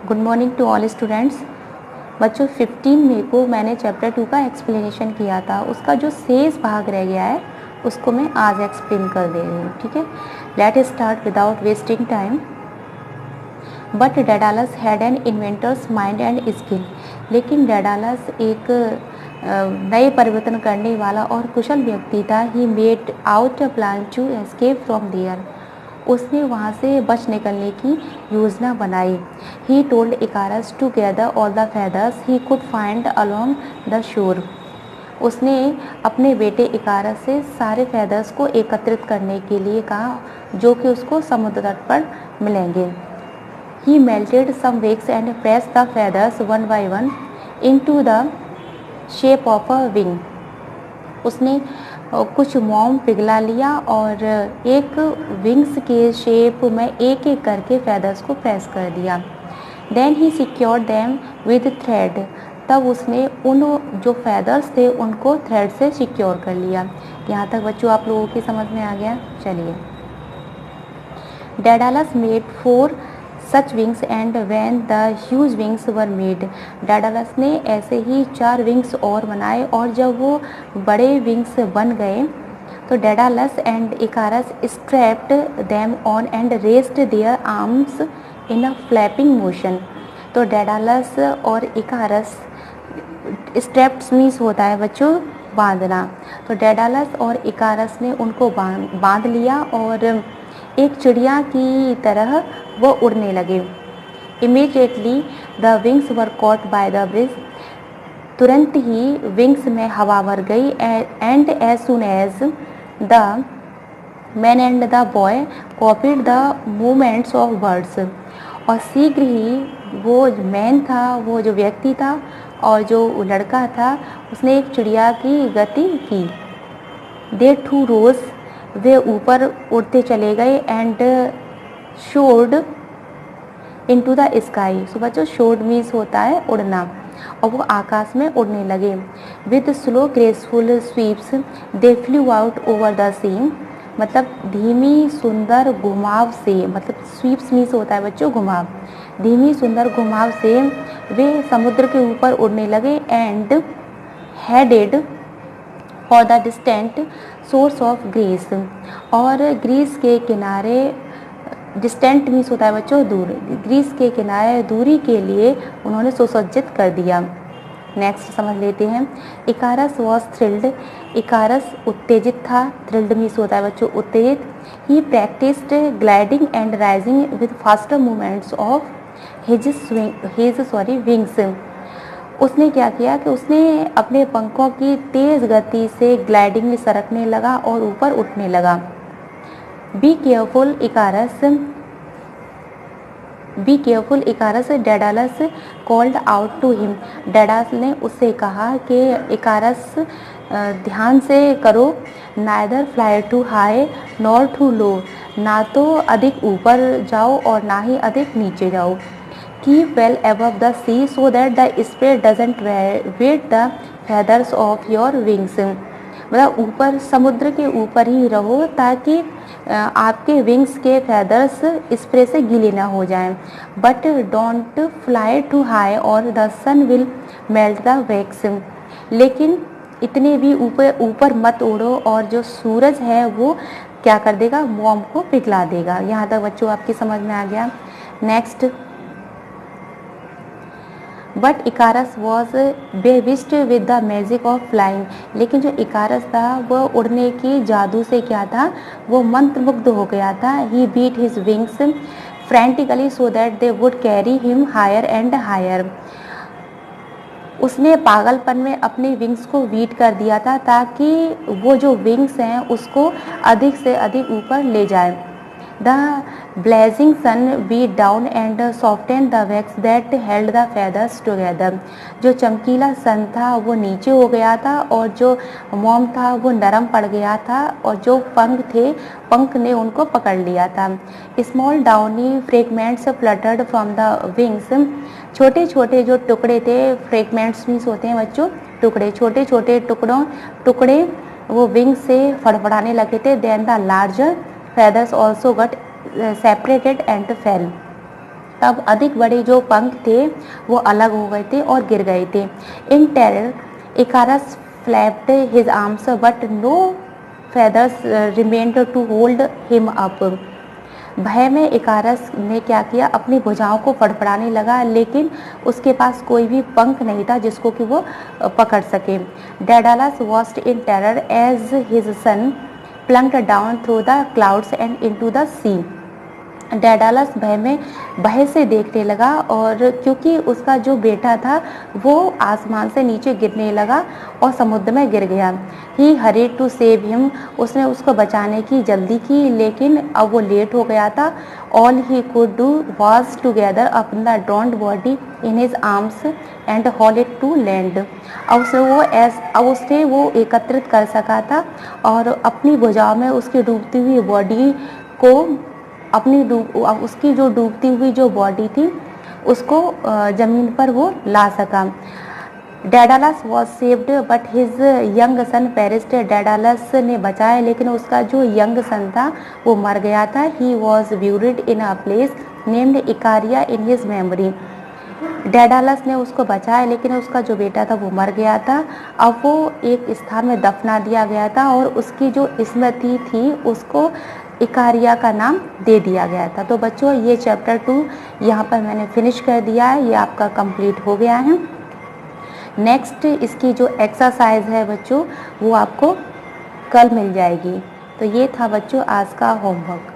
Good morning to all students. बच्चों 15 मई को मैंने चैप्टर 2 का एक्सप्लेनेशन किया था, उसका जो शेष भाग रह गया है उसको मैं आज एक्सप्लेन कर दे रही हूँ। ठीक है, let start without wasting time. But Daedalus had an inventor's mind and skill. लेकिन डेडालस एक नए परिवर्तन करने वाला और कुशल व्यक्ति था। He made out a plan to escape from there. उसने वहाँ से बच निकलने की योजना बनाई। He told Icarus to gather all the feathers he could find along the shore. उसने अपने बेटे इकारस से सारे फेदर्स को एकत्रित करने के लिए कहा जो कि उसको समुद्र तट पर मिलेंगे। He melted some wigs and pressed the feathers one by one into the shape of a wing. उसने कुछ मोम पिघला लिया और एक विंग्स के शेप में एक एक करके फेदर्स को प्रेस कर दिया। Then he secured them with thread. तब उसने उन जो फेदर्स थे उनको थ्रेड से सिक्योर कर लिया। यहाँ तक बच्चों आप लोगों की समझ में आ गया। चलिए, Daedalus made 4 such wings and when the huge wings were made. Daedalus ने ऐसे ही 4 विंग्स और बनाए और जब वो बड़े विंग्स बन गए तो Daedalus and Icarus strapped them on and raised their arms in a flapping motion. तो डेडालस और इकारस, स्ट्रैप्ड मीन्स होता है बच्चों बांधना, तो डेडालस और इकारस ने उनको बांध लिया और एक चिड़िया की तरह वो उड़ने लगे। Immediately the wings were caught by the breeze. तुरंत ही विंग्स में हवा भर गई। And as soon as the man and the boy copied the movements of birds. और शीघ्र ही वो मैन था, वो जो व्यक्ति था और जो लड़का था, उसने एक चिड़िया की गति की। दे टू रोज, वे ऊपर उड़ते चले गए। And soared into the sky. So बच्चों शोर्ड मीन्स होता है उड़ना, और वो आकाश में उड़ने लगे। With slow graceful sweeps they flew out over the sea. मतलब धीमी सुंदर घुमाव से, मतलब स्वीप्स मीन्स होता है बच्चों घुमाव, धीमी सुंदर घुमाव से वे समुद्र के ऊपर उड़ने लगे। And headed for the distant shores of Greece. और ग्रीस के किनारे, डिस्टेंट मीन्स होता है बच्चों दूर, ग्रीस के किनारे दूरी के लिए उन्होंने सुसज्जित कर दिया। नेक्स्ट समझ लेते हैं। इकारस वॉज थ्रिल्ड। इकारस उत्तेजित था। थ्रिल्ड मीन्स होता है बच्चों उत्तेजित। He practised gliding and rising with faster movements of his wings. उसने क्या किया कि उसने अपने पंखों की तेज़ गति से ग्लाइडिंग में सरकने लगा और ऊपर उठने लगा। Be careful Icarus Daedalus called out to him. Daedalus ने उससे कहा कि इकारस ध्यान से करो, neither fly too high nor too low. ना तो अधिक ऊपर जाओ और ना ही अधिक नीचे जाओ। Keep well above the sea so that the spray doesn't wet the feathers of your wings. मतलब ऊपर, समुद्र के ऊपर ही रहो ताकि आपके विंग्स के फेदर्स स्प्रे से गीले ना हो जाएं। But don't fly too high or the sun will melt the wax. लेकिन इतने भी ऊपर मत उड़ो और जो सूरज है वो क्या कर देगा, मोम को पिघला देगा। यहाँ तक बच्चों आपकी समझ में आ गया। Next, but Icarus was bewitched with the magic of flying. लेकिन जो इकारस था वह उड़ने की जादू से क्या था, वो मंत्रमुग्ध हो गया था। He beat his wings frantically so that they would carry him higher and higher. उसने पागलपन में अपने विंग्स को बीट कर दिया था ताकि वो जो विंग्स हैं उसको अधिक से अधिक ऊपर ले जाए। The blazing sun beat down and softened the wax that held the feathers together. जो चमकीला सन था वो नीचे हो गया था और जो मोम था वो नरम पड़ गया था और जो पंख थे, पंख ने उनको पकड़ लिया था। Small downy fragments fluttered from the wings. छोटे छोटे जो टुकड़े थे, फ्रेगमेंट्स मीन्स होते हैं बच्चों टुकड़े, छोटे छोटे टुकड़े वो विंग से फड़फड़ाने लगे थे। Then the larger feathers also got separated and fell. तब अधिक बड़े जो पंख थे वो अलग हो गए थे और गिर गए थे। In terror Icarus flapped his arms but no feathers remained to hold him up. भय में इकारस ने क्या किया, अपनी भुजाओं को फड़फड़ाने लगा, लेकिन उसके पास कोई भी पंख नहीं था जिसको कि वो पकड़ सके। Daedalus watched in terror as his son plunged down through the clouds and into the sea. Daedalus भय से देखने लगा, और क्योंकि उसका जो बेटा था वो आसमान से नीचे गिरने लगा और समुद्र में गिर गया। ही हरीड टू सेव हिम, उसने उसको बचाने की जल्दी की, लेकिन अब वो लेट हो गया था। All he could do was to gather upon the drowned body in his arms and haul it to land. अब उसने वो एकत्रित कर सका था और अपनी भुजाओं में उसकी डूबती हुई बॉडी को उसकी जो डूबती हुई जो बॉडी थी उसको ज़मीन पर वो ला सका। Daedalus was saved but his young son perished. Daedalus ने बचाया, लेकिन उसका जो यंग सन था वो मर गया था। He was buried in a place named Icaria in his memory. Daedalus ने उसको बचाया, लेकिन उसका जो बेटा था वो मर गया था। अब वो एक स्थान में दफना दिया गया था और उसकी जो स्मृति थी उसको इकारिया का नाम दे दिया गया था। तो बच्चों, ये चैप्टर 2 यहाँ पर मैंने फिनिश कर दिया है, ये आपका कंप्लीट हो गया है। नेक्स्ट इसकी जो एक्सरसाइज है बच्चों वो आपको कल मिल जाएगी। तो ये था बच्चों आज का होमवर्क।